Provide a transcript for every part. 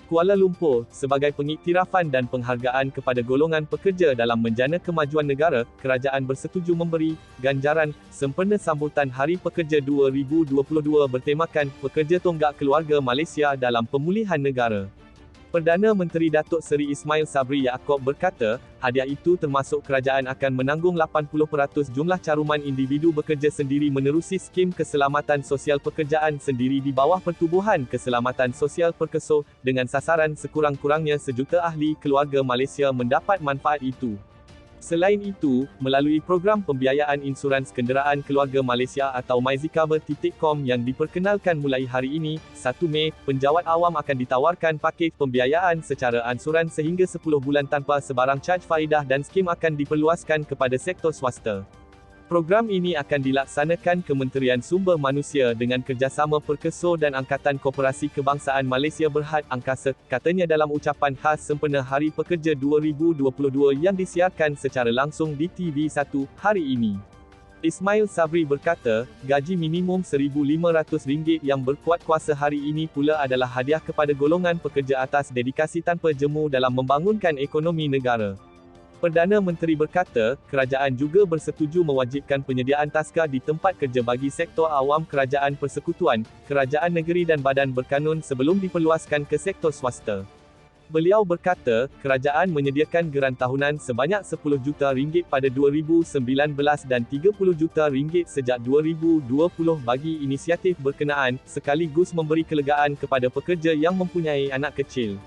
Kuala Lumpur, sebagai pengiktirafan dan penghargaan kepada golongan pekerja dalam menjana kemajuan negara, kerajaan bersetuju memberi ganjaran sempena sambutan Hari Pekerja 2022 bertemakan Pekerja Tonggak Keluarga Malaysia dalam Pemulihan Negara. Perdana Menteri Datuk Seri Ismail Sabri Yaakob berkata, hadiah itu termasuk kerajaan akan menanggung 80% jumlah caruman individu bekerja sendiri menerusi skim keselamatan sosial pekerjaan sendiri di bawah Pertubuhan Keselamatan Sosial Perkeso, dengan sasaran sekurang-kurangnya sejuta ahli keluarga Malaysia mendapat manfaat itu. Selain itu, melalui program pembiayaan insurans kenderaan keluarga Malaysia atau MyZcover.com yang diperkenalkan mulai hari ini, 1 Mei, penjawat awam akan ditawarkan pakej pembiayaan secara ansuran sehingga 10 bulan tanpa sebarang caj faedah dan skim akan diperluaskan kepada sektor swasta. Program ini akan dilaksanakan Kementerian Sumber Manusia dengan kerjasama Perkeso dan Angkatan Koperasi Kebangsaan Malaysia Berhad Angkasa, katanya dalam ucapan khas sempena Hari Pekerja 2022 yang disiarkan secara langsung di TV1 hari ini. Ismail Sabri berkata, gaji minimum RM1,500 yang berkuat kuasa hari ini pula adalah hadiah kepada golongan pekerja atas dedikasi tanpa jemu dalam membangunkan ekonomi negara. Perdana Menteri berkata, kerajaan juga bersetuju mewajibkan penyediaan taska di tempat kerja bagi sektor awam kerajaan persekutuan, kerajaan negeri dan badan berkanun sebelum diperluaskan ke sektor swasta. Beliau berkata, kerajaan menyediakan geran tahunan sebanyak RM10 juta pada 2019 dan RM30 juta sejak 2020 bagi inisiatif berkenaan, sekaligus memberi kelegaan kepada pekerja yang mempunyai anak kecil.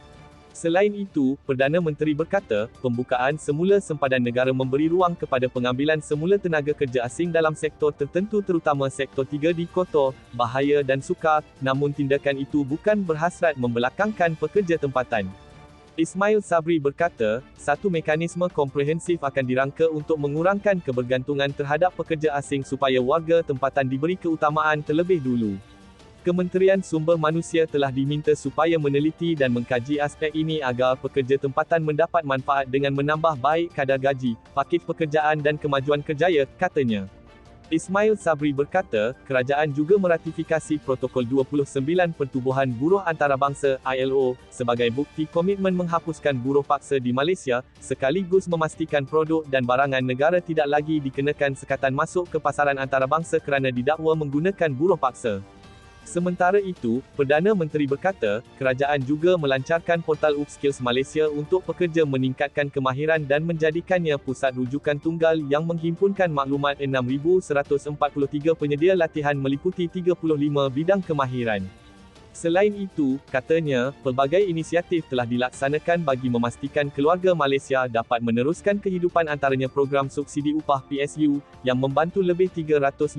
Selain itu, Perdana Menteri berkata, pembukaan semula sempadan negara memberi ruang kepada pengambilan semula tenaga kerja asing dalam sektor tertentu terutama sektor 3 di Kotor, Bahaya dan Sukar, namun tindakan itu bukan berhasrat membelakangkan pekerja tempatan. Ismail Sabri berkata, satu mekanisme komprehensif akan dirangka untuk mengurangkan kebergantungan terhadap pekerja asing supaya warga tempatan diberi keutamaan terlebih dulu. Kementerian Sumber Manusia telah diminta supaya meneliti dan mengkaji aspek ini agar pekerja tempatan mendapat manfaat dengan menambah baik kadar gaji, pakej pekerjaan dan kemajuan kerjaya, katanya. Ismail Sabri berkata, kerajaan juga meratifikasi Protokol 29 Pertubuhan Buruh Antarabangsa (ILO) sebagai bukti komitmen menghapuskan buruh paksa di Malaysia, sekaligus memastikan produk dan barangan negara tidak lagi dikenakan sekatan masuk ke pasaran antarabangsa kerana didakwa menggunakan buruh paksa. Sementara itu, Perdana Menteri berkata, kerajaan juga melancarkan portal Upskills Malaysia untuk pekerja meningkatkan kemahiran dan menjadikannya pusat rujukan tunggal yang menghimpunkan maklumat 6,143 penyedia latihan meliputi 35 bidang kemahiran. Selain itu, katanya, pelbagai inisiatif telah dilaksanakan bagi memastikan keluarga Malaysia dapat meneruskan kehidupan antaranya program subsidi upah PSU, yang membantu lebih 350,000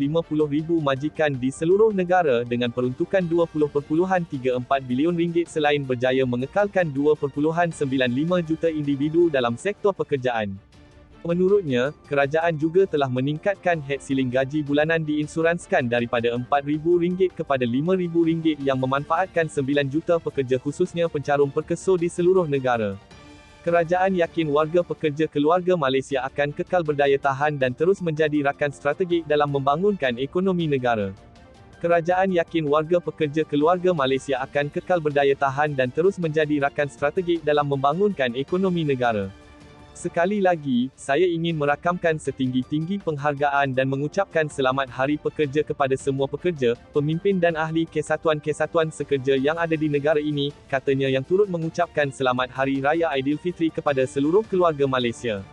majikan di seluruh negara dengan peruntukan RM20.34 bilion selain berjaya mengekalkan 2.95 juta individu dalam sektor pekerjaan. Menurutnya, kerajaan juga telah meningkatkan head ceiling gaji bulanan diinsuranskan daripada RM4,000 kepada RM5,000 yang memanfaatkan 9 juta pekerja khususnya pencarum perkeso di seluruh negara. Kerajaan yakin warga pekerja keluarga Malaysia akan kekal berdaya tahan dan terus menjadi rakan strategik dalam membangunkan ekonomi negara. Kerajaan yakin warga pekerja keluarga Malaysia akan kekal berdaya tahan dan terus menjadi rakan strategik dalam membangunkan ekonomi negara. Sekali lagi, saya ingin merakamkan setinggi-tinggi penghargaan dan mengucapkan selamat Hari Pekerja kepada semua pekerja, pemimpin dan ahli kesatuan-kesatuan sekerja yang ada di negara ini, katanya yang turut mengucapkan selamat Hari Raya Aidilfitri kepada seluruh keluarga Malaysia.